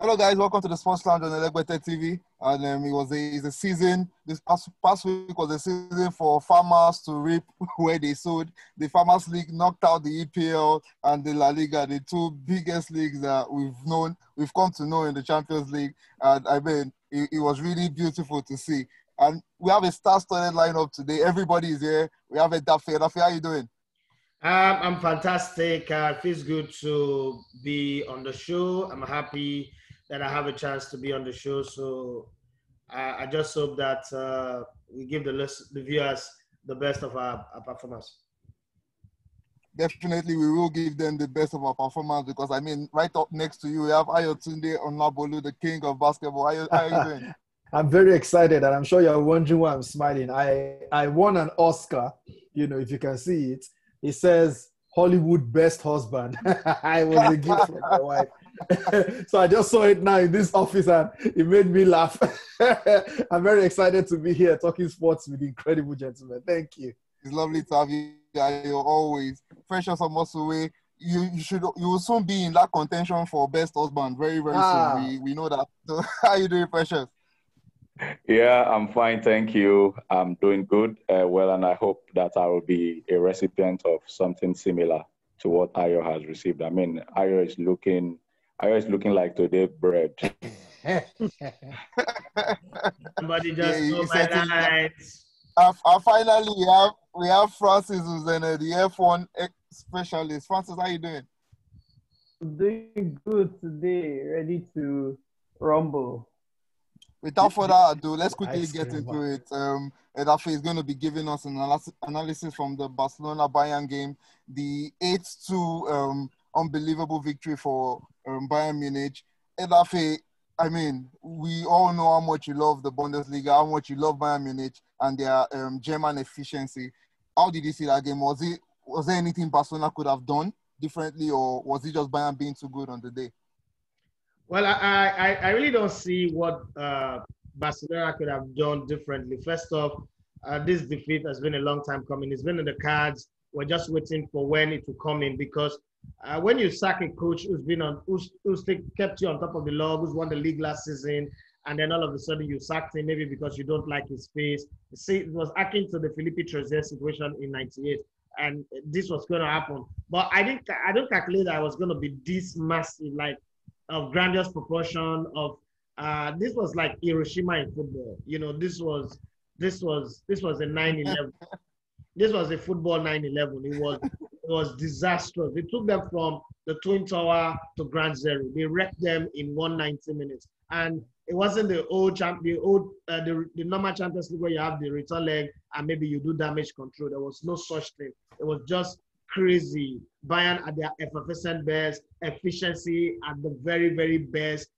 Hello guys, welcome to the Sports Lounge on Elegbete TV. And it's a season. This past week was a season for farmers to reap where they sowed. The Farmers League knocked out the EPL and the La Liga, the two biggest leagues that we've come to know in the Champions League. And I mean, it was really beautiful to see. And we have a star-studded lineup today. Everybody is here. We have Edafe. Edafe, how are you doing? I'm fantastic. It feels good to be on the show. I'm happy that I have a chance to be on the show. So I just hope that we give the viewers the best of our performance. Definitely, we will give them the best of our performance because, I mean, right up next to you, we have Ayotunde Onabolu, the king of basketball. How are you doing? I'm very excited, and I'm sure you're wondering why I'm smiling. I won an Oscar, if you can see it. It says Hollywood Best Husband. I was a gift from my wife. So I just saw it now in this office and it made me laugh. I'm very excited to be here talking sports with incredible gentlemen. Thank you. It's lovely to have you. You're always Precious Omosue. You will soon be in that contention for Best Husband very, very soon. We know that. So how are you doing, Precious? Yeah, I'm fine, thank you. I'm doing good, and I hope that I will be a recipient of something similar to what Ayo has received. I mean, Ayo is looking like today bread. Somebody just know my lines. Finally, we have Francis, who's the F1 specialist. Francis, how you doing? I'm doing good today, ready to rumble. Without further ado, let's quickly get into it. Edafe is going to be giving us an analysis from the Barcelona-Bayern game, the 8-2 unbelievable victory for Bayern Munich. Edafe, I mean, we all know how much you love the Bundesliga, how much you love Bayern Munich and their German efficiency. How did you see that game? Was there anything Barcelona could have done differently, or was it just Bayern being too good on the day? Well, I really don't see what Barcelona could have done differently. First off, this defeat has been a long time coming. It's been in the cards. We're just waiting for when it will come in because when you sack a coach who's kept you on top of the log, who's won the league last season, and then all of a sudden you sacked him maybe because you don't like his face. See, it was akin to the Felipe Trezeguet situation in '98, and this was going to happen. But I don't calculate that I was going to be this massive, of grandiose proportion of this was like Hiroshima in football. This was a 9/11. This was a football 9/11. It was disastrous. They took them from the Twin Tower to Ground Zero. They wrecked them in 190 minutes. And it wasn't the normal Champions League where you have the return leg and maybe you do damage control. There was no such thing. It was just crazy. Bayern at their effervescent best, efficiency at the very, very best,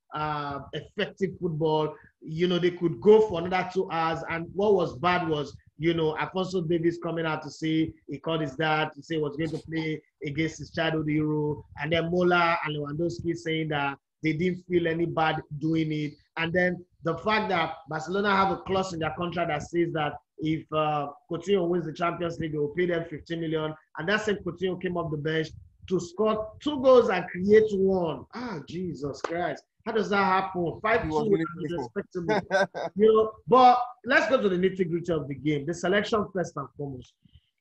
effective football. They could go for another 2 hours. And what was bad was, Alphonso Davies coming out to say he called his dad to say he was going to play against his childhood hero. And then Mola and Lewandowski saying that they didn't feel any bad doing it. And then the fact that Barcelona have a clause in their contract that says that if Coutinho wins the Champions League, they will pay them 15 million. And that same Coutinho came off the bench to score 2 goals and create 1. Jesus Christ. How does that happen? 5-2 is respectable. But let's go to the nitty-gritty of the game. The selection first and foremost.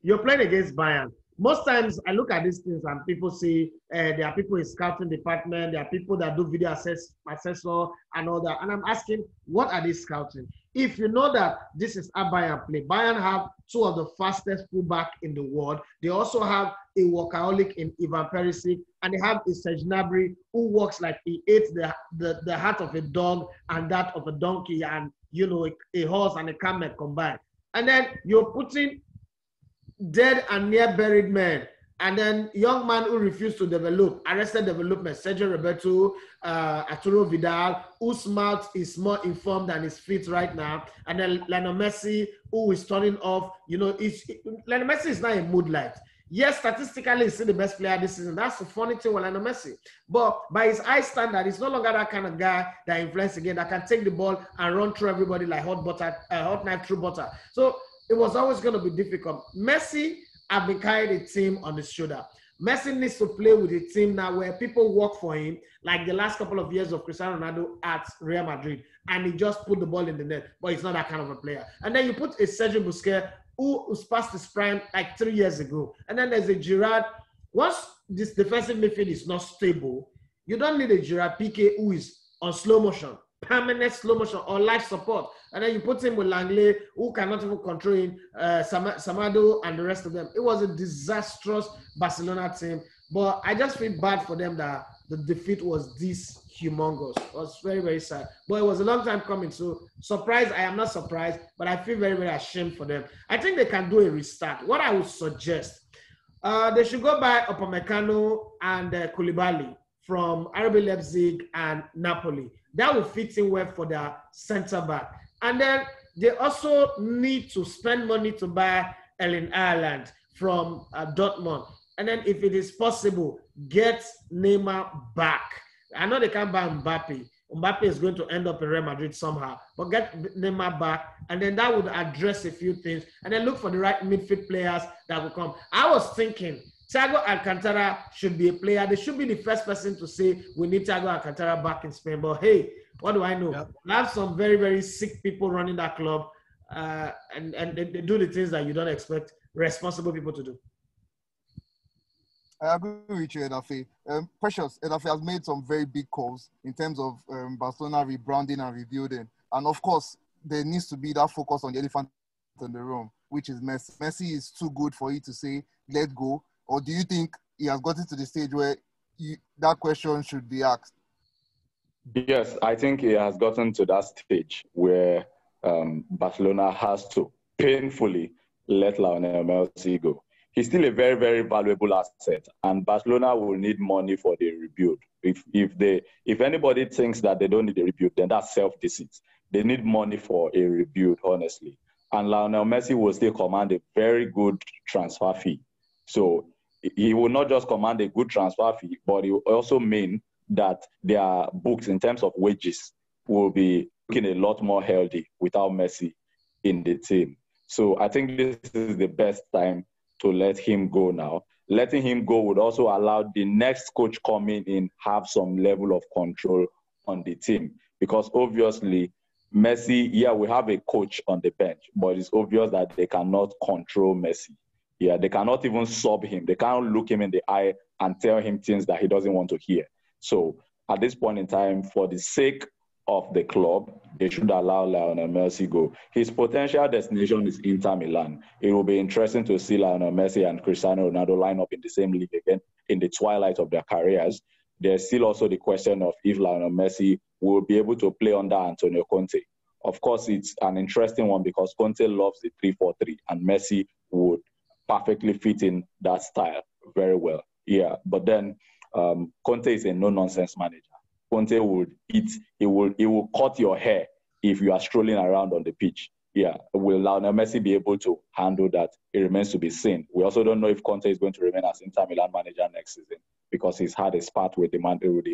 You're playing against Bayern. Most times I look at these things and people say there are people in scouting department, there are people that do video assessor and all that. And I'm asking, what are they scouting? If you know that this is how Bayern play, Bayern have 2 of the fastest fullback in the world. They also have a workaholic in Ivan Perisic, and they have a Serge Gnabry who works like he ate the heart of a dog and that of a donkey and, a horse and a camel combined. And then you're putting dead and near buried men, and then young man who refused to develop, arrested development, Sergio Roberto, Arturo Vidal, whose mouth is more informed than his feet right now, and then Lionel Messi, who is turning off. Lionel Messi is not a mood light. Yes, statistically, he's still the best player this season. That's the funny thing with Lionel Messi. But by his high standard, he's no longer that kind of guy that influences again, that can take the ball and run through everybody like hot knife through butter. So it was always going to be difficult. Messi have been carrying the team on his shoulder. Messi needs to play with a team now where people work for him, like the last couple of years of Cristiano Ronaldo at Real Madrid, and he just put the ball in the net, but he's not that kind of a player. And then you put a Sergio Busquets, who's past his prime like 3 years ago. And then there's a Gerrard. Once this defensive midfield is not stable, you don't need a Gerrard Piqué who is on slow motion, permanent slow motion or life support. And then you put him with Langley, who cannot even control him, Samado and the rest of them. It was a disastrous Barcelona team. But I just feel bad for them that the defeat was this humongous. It was very, very sad. But it was a long time coming. So surprised, I am not surprised, but I feel very, very ashamed for them. I think they can do a restart. What I would suggest, they should go by Upamecano and Koulibaly from RB Leipzig and Napoli. That will fit in well for their center back. And then they also need to spend money to buy Erling Haaland from Dortmund. And then if it is possible, get Neymar back. I know they can't buy Mbappe. Mbappe is going to end up in Real Madrid somehow. But get Neymar back, and then that would address a few things. And then look for the right midfield players that will come. I was thinking Thiago Alcantara should be a player. They should be the first person to say we need Thiago Alcantara back in Spain. But hey, what do I know? Yep. We have some very, very sick people running that club, and they do the things that you don't expect responsible people to do. I agree with you, Edafe. Precious, Edafe has made some very big calls in terms of Barcelona rebranding and rebuilding. And of course, there needs to be that focus on the elephant in the room, which is Messi. Messi is too good for you to say, let go. Or do you think he has gotten to the stage where that question should be asked? Yes, I think he has gotten to that stage where Barcelona has to painfully let Lionel Messi go. He's still a very, very valuable asset, and Barcelona will need money for the rebuild. If anybody thinks that they don't need a rebuild, then that's self-deceit. They need money for a rebuild, honestly. And Lionel Messi will still command a very good transfer fee. So he will not just command a good transfer fee, but it will also mean that their books in terms of wages will be looking a lot more healthy without Messi in the team. So I think this is the best time to let him go now. Letting him go would also allow the next coach coming in have some level of control on the team. Because obviously, Messi, yeah, we have a coach on the bench, but it's obvious that they cannot control Messi. Yeah, they cannot even sub him. They can't look him in the eye and tell him things that he doesn't want to hear. So at this point in time, for the sake of the club, they should allow Lionel Messi go. His potential destination is Inter Milan. It will be interesting to see Lionel Messi and Cristiano Ronaldo line up in the same league again in the twilight of their careers. There's still also the question of if Lionel Messi will be able to play under Antonio Conte. Of course, it's an interesting one because Conte loves the 3-4-3, and Messi would perfectly fit in that style very well. Yeah, but then Conte is a no-nonsense manager. Conte would he will cut your hair if you are strolling around on the pitch. Yeah, will Lionel Messi be able to handle that? It remains to be seen. We also don't know if Conte is going to remain as Inter Milan manager next season because he's had a spat with the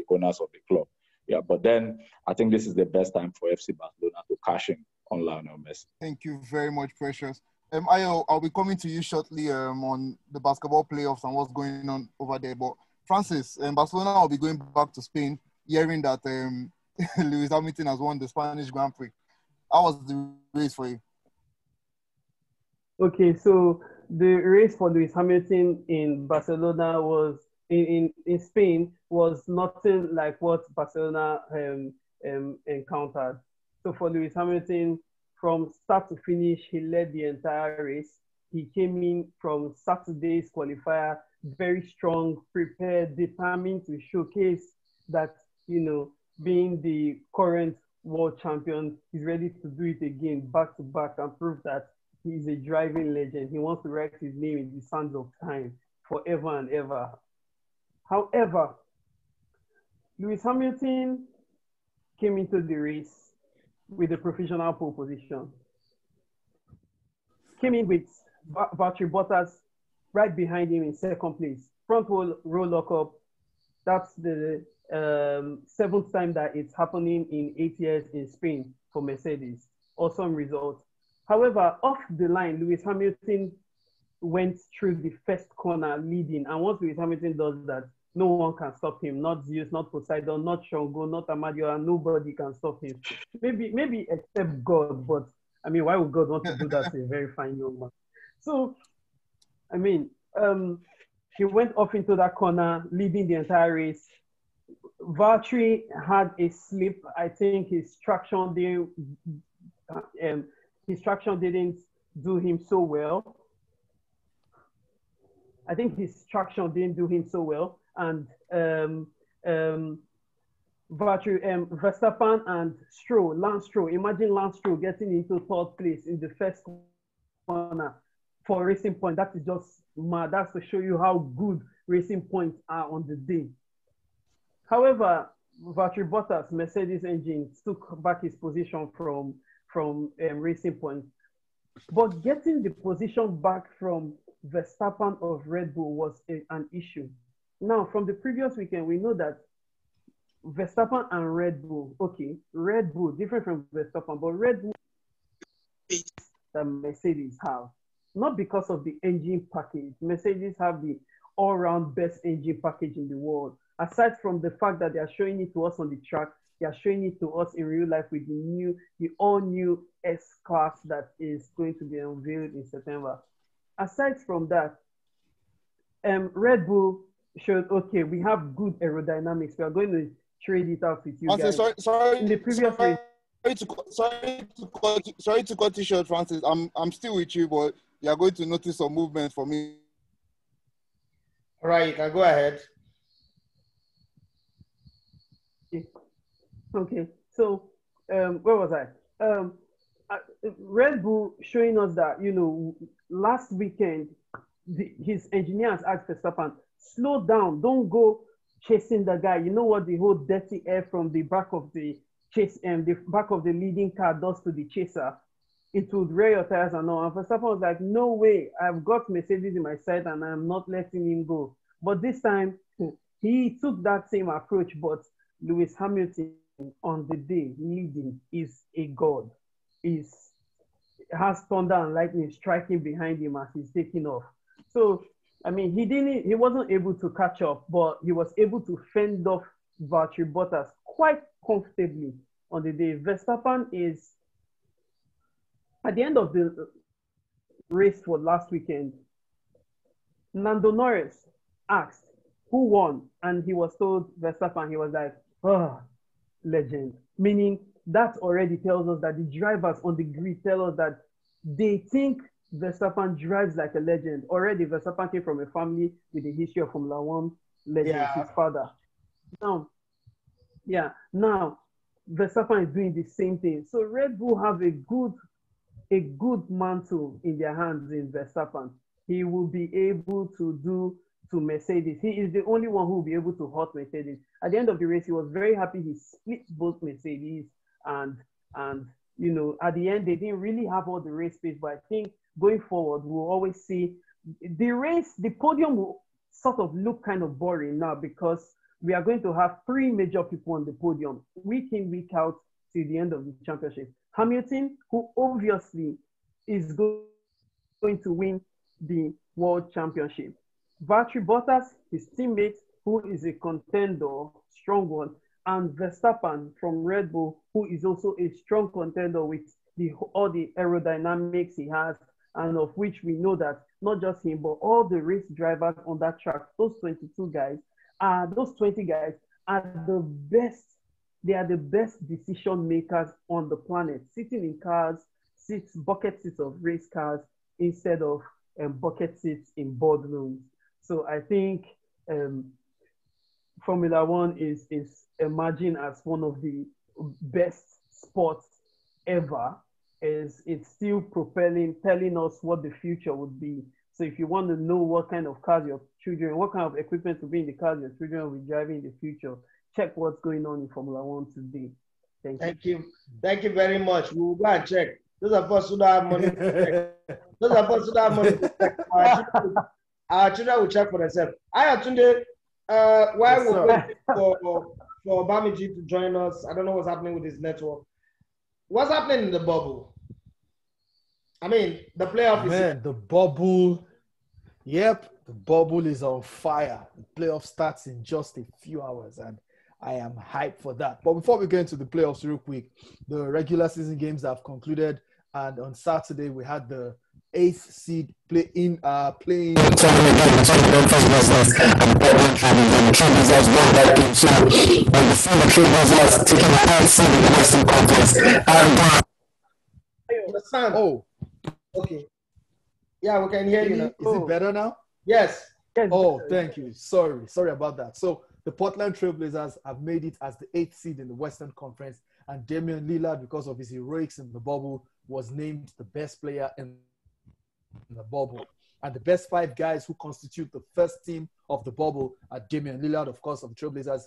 owners of the club. Yeah, but then I think this is the best time for FC Barcelona to cash in on Lionel Messi. Thank you very much, Precious. I'll be coming to you shortly on the basketball playoffs and what's going on over there. But Francis, Barcelona will be going back to Spain, hearing that Lewis Hamilton has won the Spanish Grand Prix. How was the race for you? Okay, so the race for Lewis Hamilton in Barcelona was in Spain was nothing like what Barcelona encountered. So for Lewis Hamilton, from start to finish, he led the entire race. He came in from Saturday's qualifier very strong, prepared, determined to showcase that, you know, being the current world champion, he's ready to do it again, back to back, and prove that he's a driving legend. He wants to write his name in the sands of time forever and ever. However, Lewis Hamilton came into the race with a provisional pole position. Came in with Valtteri Bottas right behind him in second place. Front row lockup. That's the 7th time that it's happening in 8 years in Spain for Mercedes. Awesome result. However, off the line, Lewis Hamilton went through the first corner leading. And once Lewis Hamilton does that, no one can stop him. Not Zeus, not Poseidon, not Shango, not Amadio, and nobody can stop him. Maybe except God, but I mean, why would God want to do that to a very fine young man? So, I mean, he went off into that corner, leading the entire race. Valtteri had a slip. I think his traction didn't do him so well. And Verstappen and Lance Stroll. Imagine Lance Stroll getting into third place in the first corner for Racing Point. That is just mad. That's to show you how good Racing Points are on the day. However, Valtteri Bottas, Mercedes engine, took back his position from Racing Point. But getting the position back from Verstappen of Red Bull was an issue. Now, from the previous weekend, we know that Verstappen and Red Bull, Red Bull, different from Verstappen, but Red Bull that Mercedes have. Not because of the engine package. Mercedes have the all-round best engine package in the world. Aside from the fact that they are showing it to us on the track, they are showing it to us in real life with the all-new S-Class that is going to be unveiled in September. Aside from that, Red Bull showed, we have good aerodynamics. We are going to trade it out with you guys. Sorry, in the previous race. Sorry to cut you short, Francis. I'm still with you, but you are going to notice some movement for me. All right, you can go ahead. Okay, so where was I? Red Bull showing us that, last weekend, his engineers asked Verstappen, slow down, don't go chasing the guy. You know what the whole dirty air from the back of the back of the leading car does to the chaser? It would wear your tires and all. And Verstappen was like, no way, I've got Mercedes in my side and I'm not letting him go. But this time, he took that same approach, but Lewis Hamilton on the day leading is a god. Has thunder and lightning striking behind him as he's taking off. So, I mean, he wasn't able to catch up, but he was able to fend off Valtteri Bottas quite comfortably on the day. Verstappen is, at the end of the race for last weekend, Lando Norris asked who won, and he was told Verstappen. He was like, legend. Meaning that already tells us that the drivers on the grid tell us that they think Verstappen drives like a legend. Already Verstappen came from a family with a history of Formula One legends, his father. Now Verstappen is doing the same thing. So Red Bull have a good mantle in their hands in Verstappen. He will be able to do to Mercedes. He is the only one who will be able to hurt Mercedes. At the end of the race, he was very happy he split both Mercedes and at the end, they didn't really have all the race pace, but I think going forward, we'll always see the podium will sort of look kind of boring now because we are going to have three major people on the podium, week in, week out, till the end of the championship. Hamilton, who obviously is going to win the World Championship. Valtteri Bottas, his teammate, who is a contender, strong one, and Verstappen from Red Bull, who is also a strong contender with all the aerodynamics he has, and of which we know that not just him, but all the race drivers on that track, those 20 guys are the best. They are the best decision makers on the planet, sitting in cars, bucket seats of race cars instead of bucket seats in boardrooms. So I think Formula One is emerging as one of the best sports ever. It's still propelling, telling us what the future would be. So if you want to know what kind of cars your children, what kind of equipment to be in the cars your children will be driving in the future, check what's going on in Formula One today. Thank you. Thank you very much. We will go and check. Those of us who don't have money to check. Our children will check for themselves. Tunde, while we're waiting for Bamiji to join us, I don't know what's happening with his network. What's happening in the bubble? I mean, the playoff the bubble Yep, the bubble is on fire. The playoff starts in just a few hours, and I am hyped for that. But before we get into the playoffs, real quick, the regular season games have concluded, and on Saturday we had the eighth seed playing. Oh, okay. Yeah, we can hear you. Is it better now? Yes. Oh, thank you. Sorry about that. So the Portland Trailblazers have made it as the eighth seed in the Western Conference, and Damian Lillard, because of his heroics in the bubble, was named the best player in the bubble. And the best five guys who constitute the first team of the bubble are Damian Lillard, of course, of the Trailblazers,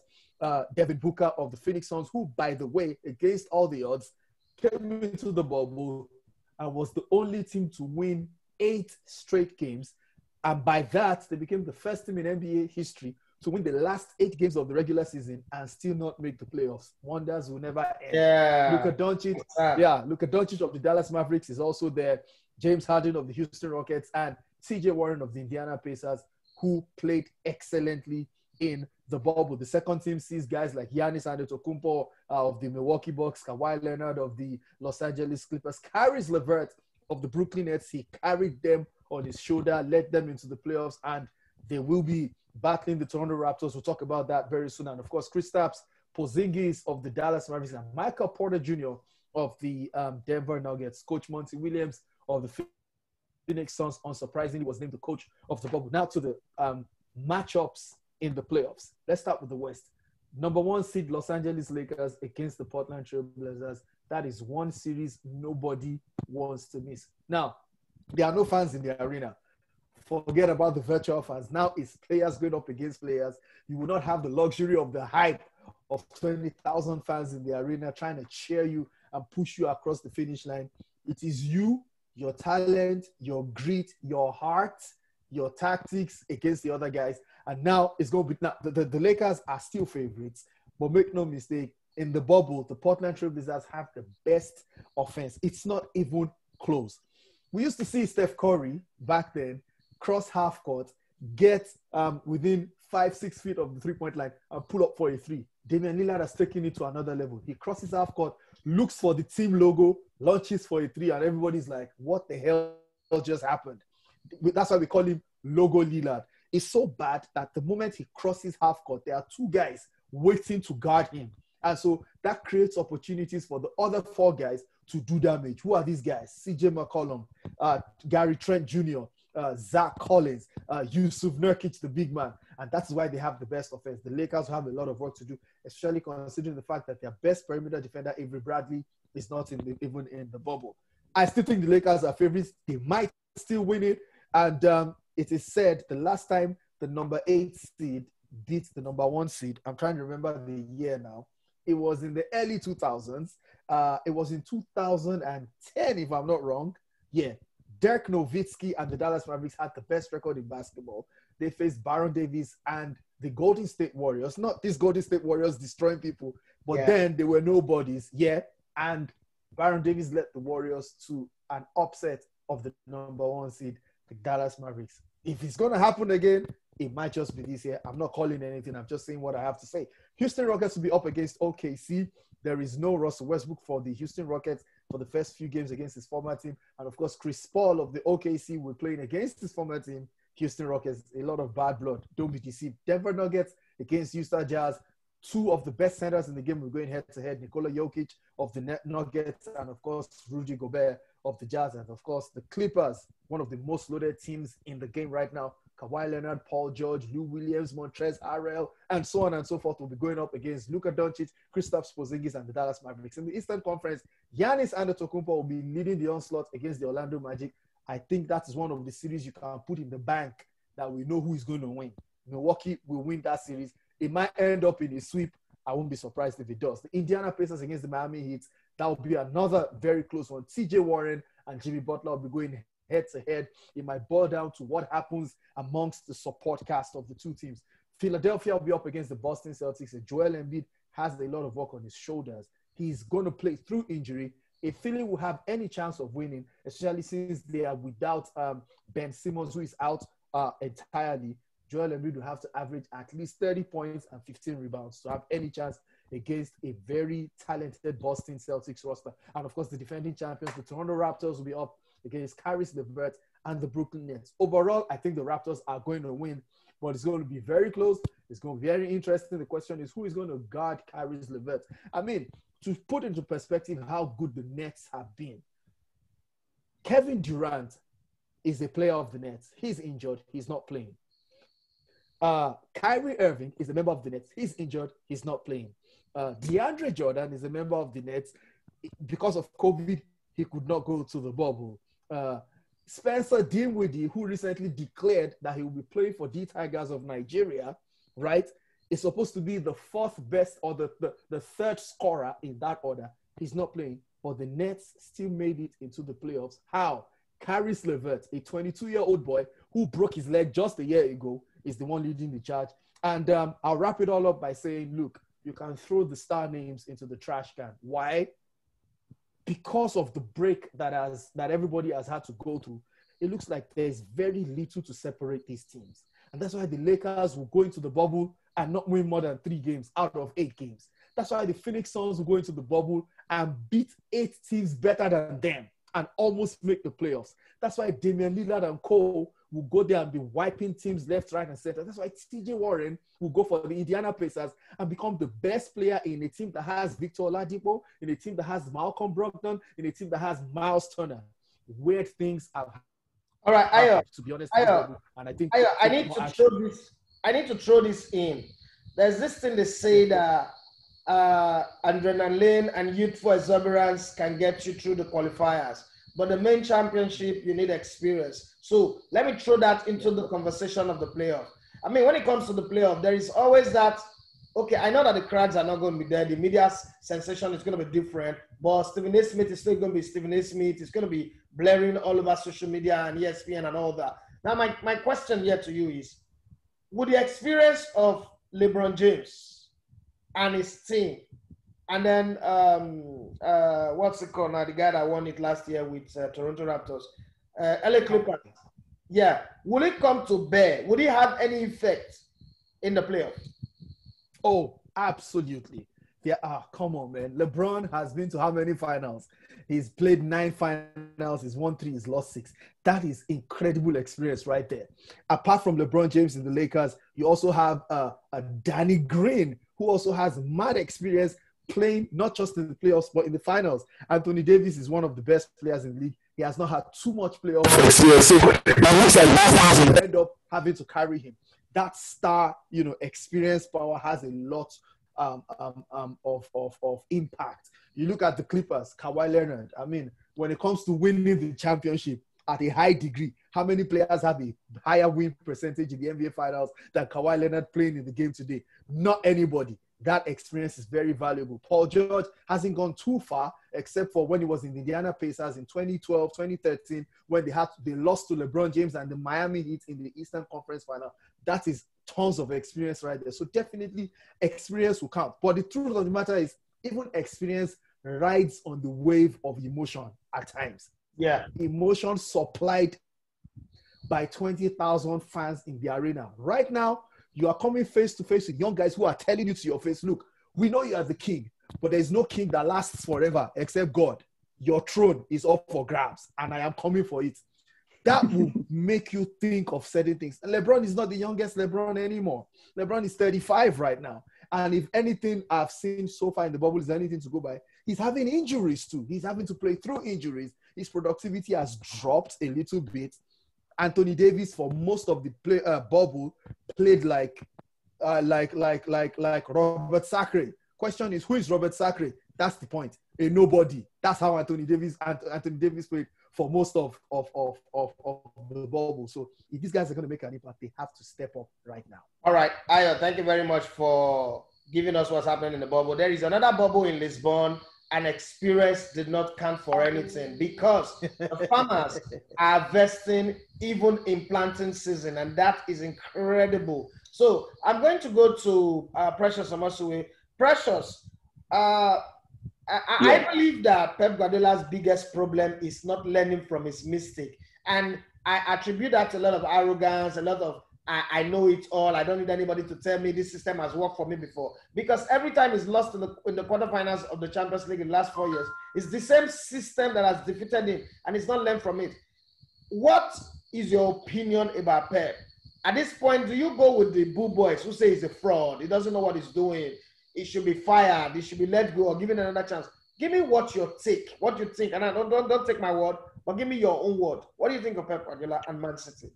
Devin Booker of the Phoenix Suns, who, by the way, against all the odds, came into the bubble and was the only team to win 8 straight games. And by that, they became the first team in NBA history to win the last 8 games of the regular season and still not make the playoffs. Wonders will never end. Yeah. Luka Doncic of the Dallas Mavericks is also there. James Harden of the Houston Rockets and TJ Warren of the Indiana Pacers, who played excellently in the bubble. The second team sees guys like Giannis Antetokounmpo of the Milwaukee Bucks, Kawhi Leonard of the Los Angeles Clippers, Caris LeVert of the Brooklyn Nets. He carried them on his shoulder, led them into the playoffs, and they will be battling the Toronto Raptors. We'll talk about that very soon. And of course, Kristaps Porzingis of the Dallas Mavericks and Michael Porter Jr. of the Denver Nuggets. Coach Monty Williams of the Phoenix Suns, unsurprisingly, was named the coach of the bubble. Now to the matchups in the playoffs. Let's start with the West. Number 1 seed Los Angeles Lakers against the Portland Trail Blazers. That is one series nobody wants to miss. Now, there are no fans in the arena. Forget about the virtual fans. Now it's players going up against players. You will not have the luxury of the hype of 20,000 fans in the arena trying to cheer you and push you across the finish line. It is you, your talent, your grit, your heart, your tactics against the other guys. And now it's going to be, now the Lakers are still favorites, but make no mistake, in the bubble, the Portland Trail Blazers have the best offense. It's not even close. We used to see Steph Curry back then cross half court, get within 5-6 feet of the 3-point line and pull up for a 3. Damian Lillard has taken it to another level. He crosses half court, looks for the team logo, launches for a 3, and everybody's like, what the hell just happened? That's why we call him Logo Lillard. It's so bad that the moment he crosses half court, there are 2 guys waiting to guard him. And so that creates opportunities for the other 4 guys to do damage. Who are these guys? CJ McCollum, Gary Trent Jr., Zach Collins, Yusuf Nurkic, the big man. And that's why they have the best offense. The Lakers have a lot of work to do, especially considering the fact that their best perimeter defender, Avery Bradley, is not even in the bubble. I still think the Lakers are favorites. They might still win it. And it is said the last time the number 8 seed beat the number 1 seed, I'm trying to remember the year now, it was in the early 2000s. It was in 2010, if I'm not wrong. Yeah. Dirk Nowitzki and the Dallas Mavericks had the best record in basketball. They faced Baron Davis and the Golden State Warriors. Not these Golden State Warriors destroying people, but then they were nobodies. Yeah. And Baron Davis led the Warriors to an upset of the number 1 seed, the Dallas Mavericks. If it's going to happen again, it might just be this year. I'm not calling anything. I'm just saying what I have to say. Houston Rockets will be up against OKC. There is no Russell Westbrook for the Houston Rockets for the first few games against his former team. And, of course, Chris Paul of the OKC will be playing against his former team, Houston Rockets. A lot of bad blood. Don't be deceived. Denver Nuggets against Utah Jazz. 2 of the best centers in the game will go in head-to-head. Nikola Jokic of the Nuggets and, of course, Rudy Gobert of the Jazz. And, of course, the Clippers, one of the most loaded teams in the game right now. Kawhi Leonard, Paul George, Lou Williams, Montrezl Harrell, and so on and so forth will be going up against Luka Doncic, Kristaps Porzingis, and the Dallas Mavericks. In the Eastern Conference, Giannis Antetokounmpo will be leading the onslaught against the Orlando Magic. I think that is one of the series you can put in the bank that we know who is going to win. Milwaukee will win that series. It might end up in a sweep. I won't be surprised if it does. The Indiana Pacers against the Miami Heat, that will be another very close one. TJ Warren and Jimmy Butler will be going head-to-head. It might boil down to what happens amongst the support cast of the 2 teams. Philadelphia will be up against the Boston Celtics. And Joel Embiid has a lot of work on his shoulders. He's going to play through injury. If Philly will have any chance of winning, especially since they are without Ben Simmons, who is out entirely, Joel Embiid will have to average at least 30 points and 15 rebounds to have any chance against a very talented Boston Celtics roster. And of course, the defending champions, the Toronto Raptors, will be up against Caris LeVert and the Brooklyn Nets. Overall, I think the Raptors are going to win, but it's going to be very close. It's going to be very interesting. The question is, who is going to guard Caris LeVert? I mean, to put into perspective how good the Nets have been, Kevin Durant is a player of the Nets. He's injured. He's not playing. Kyrie Irving is a member of the Nets. He's injured. He's not playing. DeAndre Jordan is a member of the Nets. Because of COVID, he could not go to the bubble. Spencer Dinwiddie, who recently declared that he will be playing for the Tigers of Nigeria, right, is supposed to be the fourth best or the third scorer in that order. He's not playing, but the Nets still made it into the playoffs. How? Caris LeVert, a 22-year-old boy who broke his leg just a year ago, is the one leading the charge. And I'll wrap it all up by saying, look, you can throw the star names into the trash can. Why? Because of the break that everybody has had to go through, it looks like there's very little to separate these teams. And that's why the Lakers will go into the bubble and not win more than 3 games out of 8 games. That's why the Phoenix Suns will go into the bubble and beat 8 teams better than them and almost make the playoffs. That's why Damian Lillard and co will go there and be wiping teams left, right, and center. That's why TJ Warren will go for the Indiana Pacers and become the best player in a team that has Victor Oladipo, in a team that has Malcolm Brogdon, in a team that has Miles Turner. Weird things have happened. All right, Ayo, to be honest, Ayo, and I think Ayo, I need to throw this in. There's this thing they say that adrenaline and youthful exuberance can get you through the qualifiers, but the main championship, you need experience. So let me throw that into the conversation of the playoff. I mean, when it comes to the playoff, there is always that, okay, I know that the crowds are not going to be there. The media's sensation is going to be different, but Stephen A. Smith is still going to be Stephen A. Smith. It's going to be blaring all over social media and ESPN and all that. Now, my question here to you is, would the experience of LeBron James and his team, and then what's it called now, the guy that won it last year with Toronto Raptors, LA Clippers, yeah, will it come to bear? Would it have any effect in the playoffs? Oh, absolutely. Yeah, come on, man. LeBron has been to how many finals? He's played 9 finals. He's won 3. He's lost 6. That is incredible experience right there. Apart from LeBron James in the Lakers, you also have a Danny Green, who also has mad experience playing not just in the playoffs, but in the finals. Anthony Davis is one of the best players in the league. He has not had too much playoff experience. So that end up having to carry him. That star, experience power has a lot of impact. You look at the Clippers, Kawhi Leonard. I mean, when it comes to winning the championship at a high degree, how many players have a higher win percentage in the NBA Finals than Kawhi Leonard playing in the game today? Not anybody. That experience is very valuable. Paul George hasn't gone too far, except for when he was in the Indiana Pacers in 2012, 2013, when they lost to LeBron James and the Miami Heat in the Eastern Conference Final. That is tons of experience right there. So definitely experience will count. But the truth of the matter is, even experience rides on the wave of emotion at times. Yeah. Emotion supplied by 20,000 fans in the arena. Right now, you are coming face to face with young guys who are telling you to your face, look, we know you are the king, but there's no king that lasts forever except God. Your throne is up for grabs, and I am coming for it. That will make you think of certain things. LeBron is not the youngest LeBron anymore. LeBron is 35 right now. And if anything I've seen so far in the bubble is anything to go by, he's having injuries too. He's having to play through injuries. His productivity has dropped a little bit. Anthony Davis, for most of the bubble, played like Robert Sacre. Question is, who is Robert Sacre? That's the point. A nobody. That's how Anthony Davis played for most of the bubble. So if these guys are going to make an impact, they have to step up right now. All right, Ayo, thank you very much for giving us what's happening in the bubble. There is another bubble in Lisbon, and experience did not count for anything because the farmers are harvesting even in planting season, and that is incredible. So I'm going to go to Precious Omosuwe. Precious, I believe that Pep Guardiola's biggest problem is not learning from his mistake. And I attribute that to a lot of arrogance, a lot of I know it all. I don't need anybody to tell me this system has worked for me before. Because every time he's lost in the quarterfinals of the Champions League in the last 4 years, it's the same system that has defeated him, and he's not learned from it. What is your opinion about Pep? At this point, do you go with the boo boys who say he's a fraud, he doesn't know what he's doing, he should be fired, he should be let go, or given another chance? Give me what you think, and I don't take my word, but give me your own word. What do you think of Pep Guardiola and Man City?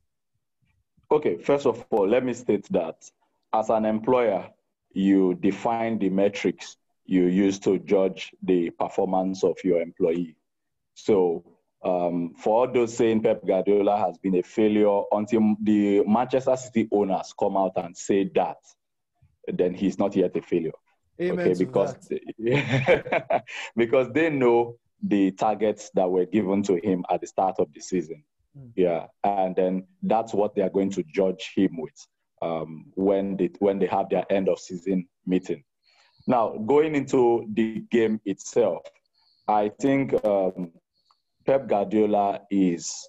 Okay, first of all, let me state that as an employer, you define the metrics you use to judge the performance of your employee. So for all those saying Pep Guardiola has been a failure, until the Manchester City owners come out and say that, then he's not yet a failure. Amen okay, because they know the targets that were given to him at the start of the season. Yeah, and then that's what they are going to judge him with when they have their end of season meeting. Now, going into the game itself, I think Pep Guardiola is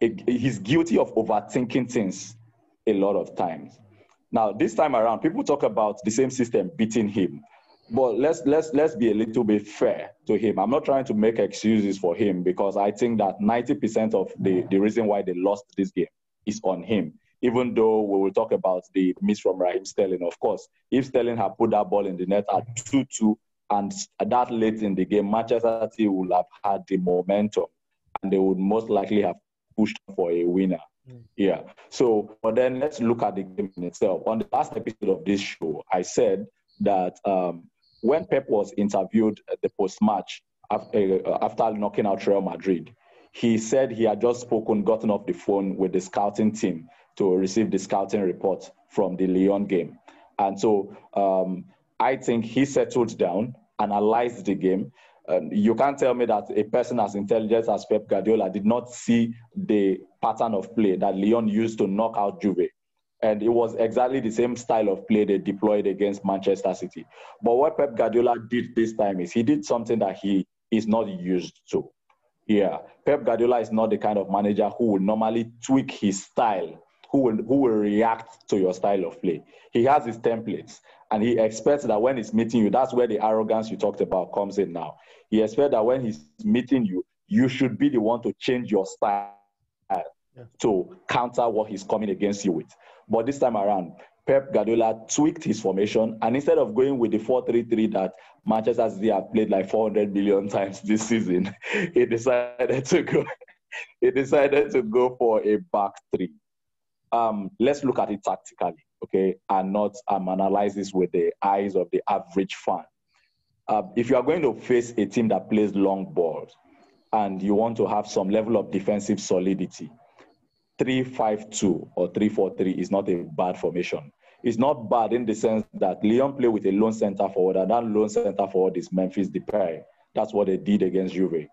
he's guilty of overthinking things a lot of times. Now, this time around, people talk about the same system beating him. But let's be a little bit fair to him. I'm not trying to make excuses for him, because I think that 90% of the reason why they lost this game is on him. Even though we will talk about the miss from Raheem Sterling, of course. If Sterling had put that ball in the net at 2-2 and that late in the game, Manchester City would have had the momentum and they would most likely have pushed for a winner. Yeah. So, but then let's look at the game in itself. On the last episode of this show, I said that when Pep was interviewed at the post-match after knocking out Real Madrid, he said he had just gotten off the phone with the scouting team to receive the scouting report from the Lyon game. And so I think he settled down, analyzed the game. You can't tell me that a person as intelligent as Pep Guardiola did not see the pattern of play that Lyon used to knock out Juve. And it was exactly the same style of play they deployed against Manchester City. But what Pep Guardiola did this time is he did something that he is not used to. Yeah, Pep Guardiola is not the kind of manager who will normally tweak his style, who will react to your style of play. He has his templates, and he expects that when he's meeting you, that's where the arrogance you talked about comes in now. He expects that when he's meeting you, you should be the one to change your style to counter what he's coming against you with. But this time around, Pep Guardiola tweaked his formation, and instead of going with the 4-3-3 that Manchester City have played like 400 million times this season, he decided to go for a back three. Let's look at it tactically, okay, and not analyze this with the eyes of the average fan. If you are going to face a team that plays long balls and you want to have some level of defensive solidity, 3-5-2 or 3-4-3 is not a bad formation. It's not bad in the sense that Lyon play with a lone center forward, and that lone center forward is Memphis Depay. That's what they did against Juve.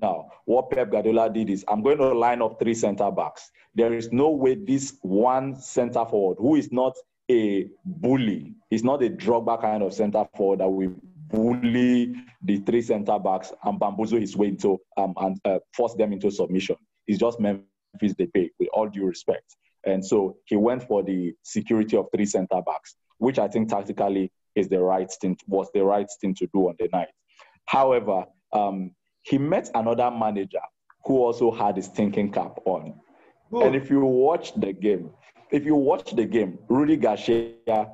Now, what Pep Guardiola did is, I'm going to line up 3 center backs. There is no way this one center forward, who is not a bully, he's not a Drogba kind of center forward that will bully the 3 center backs and bamboozle his way into and force them into submission. It's just Memphis Depay, with all due respect. And so he went for the security of 3 center backs, which I think tactically was the right thing to do on the night. However, he met another manager who also had his thinking cap on. Ooh. And if you watch the game, Rudy Garcia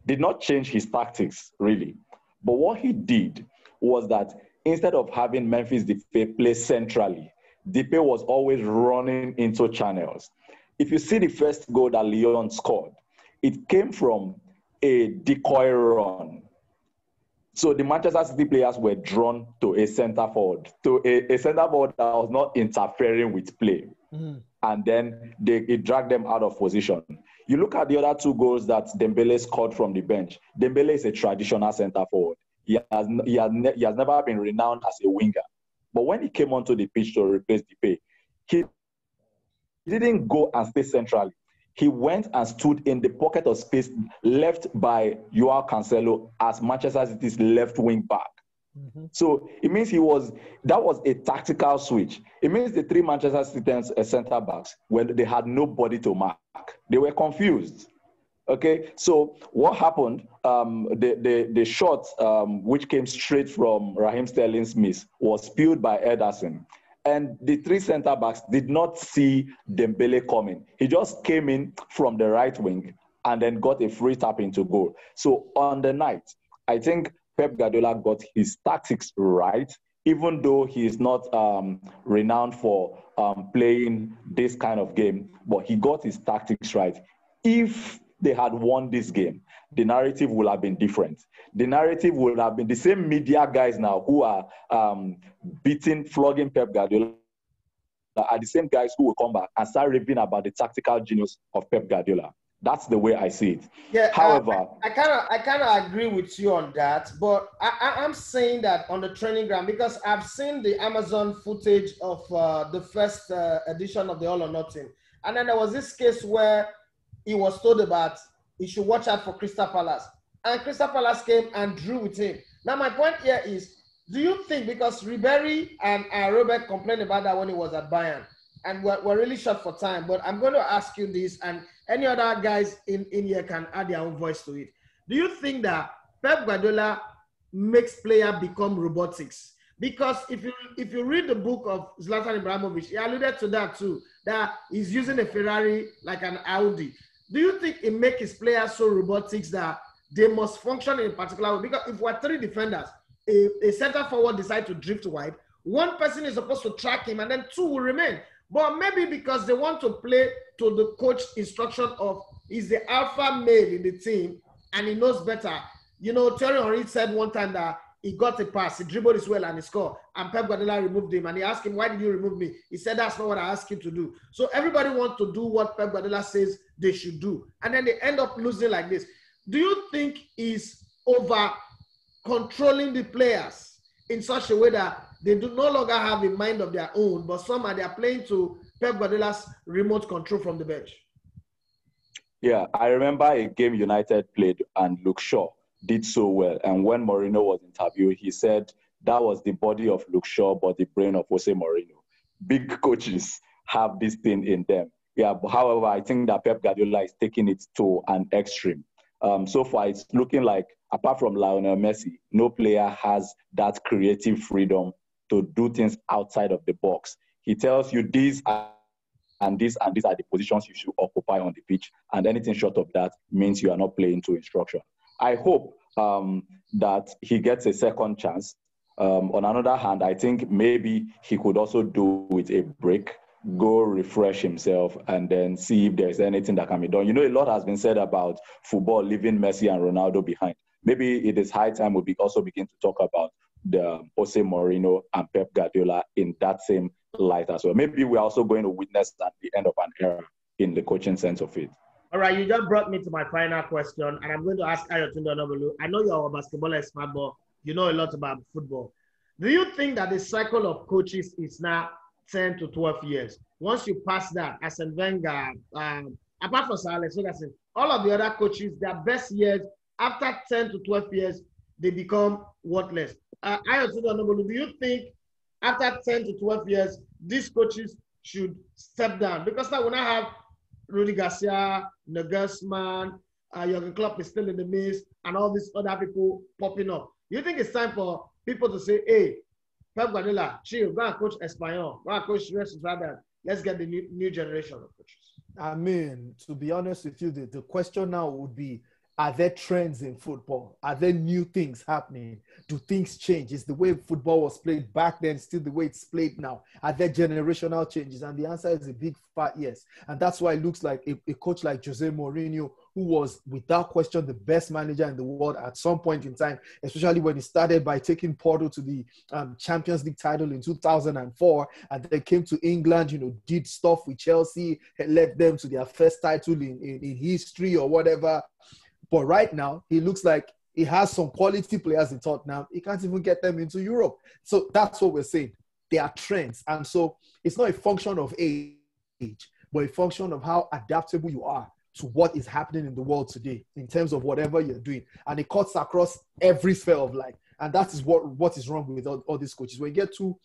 did not change his tactics, really. But what he did was that instead of having Memphis Depay play centrally, Depay was always running into channels. If you see the first goal that Lyon scored, it came from a decoy run. So the Manchester City players were drawn to a center forward, to a center forward that was not interfering with play. And then it dragged them out of position. You look at the other 2 goals that Dembele scored from the bench. Dembele is a traditional center forward. He has never been renowned as a winger. But when he came onto the pitch to replace Depay, he didn't go and stay centrally. He went and stood in the pocket of space left by Joao Cancelo as Manchester City's left wing back. So it means that was a tactical switch. It means the three Manchester City centre backs, when they had nobody to mark, they were confused. Okay, so what happened? The shot which came straight from Raheem Sterling's miss was spilled by Ederson. And the three centre backs did not see Dembele coming. He just came in from the right wing and then got a free tap into goal. So on the night, I think Pep Guardiola got his tactics right, even though he is not renowned for playing this kind of game, but he got his tactics right. If they had won this game, the narrative would have been different. The narrative would have been the same media guys now who are flogging Pep Guardiola are the same guys who will come back and start raving about the tactical genius of Pep Guardiola. That's the way I see it. Yeah. However, I kind of agree with you on that, but I'm saying that on the training ground, because I've seen the Amazon footage of the first edition of the All or Nothing, and then there was this case where he was told about he should watch out for Crystal Palace, and Crystal Palace came and drew with him. Now my point here is, do you think, because Ribéry and Robert complained about that when he was at Bayern, and we're really short for time, but I'm going to ask you this, and any other guys in here can add their own voice to it. Do you think that Pep Guardiola makes players become robotics? Because if you read the book of Zlatan Ibrahimovic, he alluded to that too, that he's using a Ferrari like an Audi. Do you think it makes his players so robotics that they must function in a particular way? Because if we're three defenders, a center forward decides to drift wide, one person is supposed to track him and then two will remain. But maybe because they want to play to the coach instruction of he's the alpha male in the team and he knows better. You know, Thierry Henry said one time that he got a pass, he dribbled his well and he scored. And Pep Guardiola removed him and he asked him, why did you remove me? He said, that's not what I asked you to do. So everybody wants to do what Pep Guardiola says they should do. And then they end up losing like this. Do you think he's over controlling the players in such a way that they do no longer have a mind of their own, but somehow they are playing to Pep Guardiola's remote control from the bench? Yeah, I remember a game United played and Luke Shaw did so well. And when Mourinho was interviewed, he said that was the body of Luke Shaw, but the brain of Jose Mourinho. Big coaches have this thing in them. Yeah, but however, I think that Pep Guardiola is taking it to an extreme. So far, it's looking like, apart from Lionel Messi, no player has that creative freedom to do things outside of the box. He tells you these and these are the positions you should occupy on the pitch, and anything short of that means you are not playing to instruction. I hope that he gets a second chance. On another hand, I think maybe he could also do with a break, go refresh himself, and then see if there's anything that can be done. You know, a lot has been said about football leaving Messi and Ronaldo behind. Maybe it is high time we also begin to talk about the Jose Mourinho and Pep Guardiola in that same light as well. Maybe we're also going to witness at the end of an era in the coaching sense of it. All right, you just brought me to my final question, and I'm going to ask Ayotunde Onobolu. I know you're a basketball expert, but you know a lot about football. Do you think that the cycle of coaches is now 10 to 12 years? Once you pass that, Arsene Wenger, apart from Sir Alex Ferguson, all of the other coaches, their best years, after 10 to 12 years, they become worthless. Ayotunde Onobolu, do you think after 10 to 12 years, these coaches should step down? Because now we now have Rudy Garcia, Nagelsmann, Jurgen Klopp is still in the midst, and all these other people popping up. Do you think it's time for people to say, hey, Pep Guardiola, chill, go and coach Espanyol, go and coach Real Sociedad. Let's get the new generation of coaches? I mean, to be honest with you, the question now would be, are there trends in football? Are there new things happening? Do things change? Is the way football was played back then still the way it's played now? Are there generational changes? And the answer is a big fat yes. And that's why it looks like a coach like Jose Mourinho, who was without question the best manager in the world at some point in time, especially when he started by taking Porto to the Champions League title in 2004, and then came to England, you know, did stuff with Chelsea, led them to their first title in history or whatever. But right now, he looks like he has some quality players in Tottenham. He can't even get them into Europe. So that's what we're saying. There are trends. And so it's not a function of age, but a function of how adaptable you are to what is happening in the world today in terms of whatever you're doing. And it cuts across every sphere of life. And that is what is wrong with all these coaches. When you get too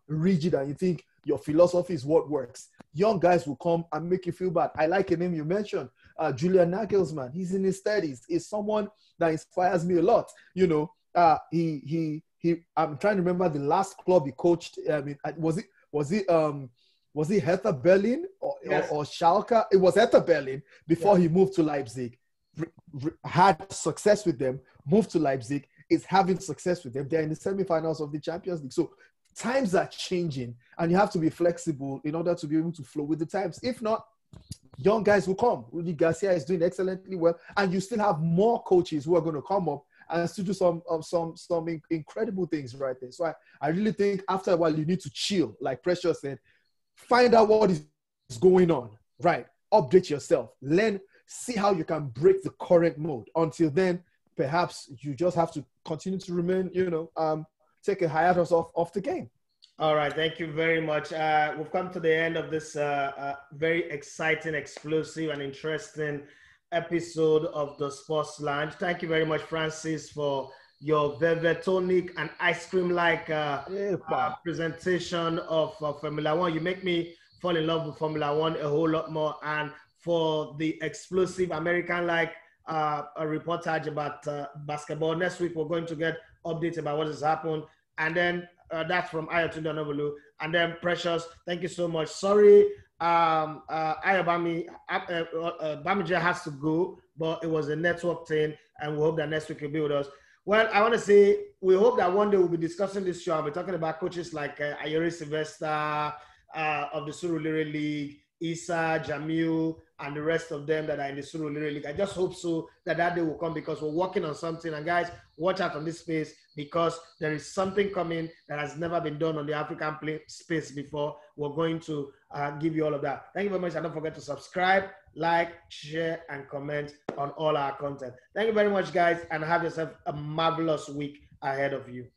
rigid and you think your philosophy is what works, young guys will come and make you feel bad. I like a name you mentioned, Julian Nagelsmann. He's in his 30s. He's someone that inspires me a lot. You know, I'm trying to remember the last club he coached. I mean, was it Hertha Berlin or Schalke? It was Hertha Berlin before he moved to Leipzig. Had success with them, moved to Leipzig, is having success with them. They're in the semifinals of the Champions League. So times are changing and you have to be flexible in order to be able to flow with the times. If not, young guys will come. Rudy Garcia is doing excellently well, and you still have more coaches who are going to come up and still do some incredible things right there. So I really think after a while you need to chill, like Precious said, find out what is going on, right? Update yourself, learn, see how you can break the current mode. Until then, perhaps you just have to continue to remain, take a hiatus off the game. All right, thank you very much. We've come to the end of this very exciting, explosive, and interesting episode of the Sports Lounge. Thank you very much, Francis, for your velvetonic and ice cream-like presentation of Formula One. You make me fall in love with Formula One a whole lot more, and for the explosive American-like a reportage about basketball. Next week, we're going to get updates about what has happened. And then that's from Ayotunde Onobolu. And then Precious, thank you so much. Sorry, Bamije has to go, but it was a network thing, and we hope that next week you'll be with us. Well, I want to say we hope that one day we'll be discussing this show. I'll be talking about coaches like Ayori Sylvester of the Surulere League, Issa, Jamil, and the rest of them that are in the Surulere League. I just hope so that day will come, because we're working on something. And guys, watch out on this space, because there is something coming that has never been done on the African space before. We're going to give you all of that. Thank you very much. And don't forget to subscribe, like, share, and comment on all our content. Thank you very much, guys, and have yourself a marvelous week ahead of you.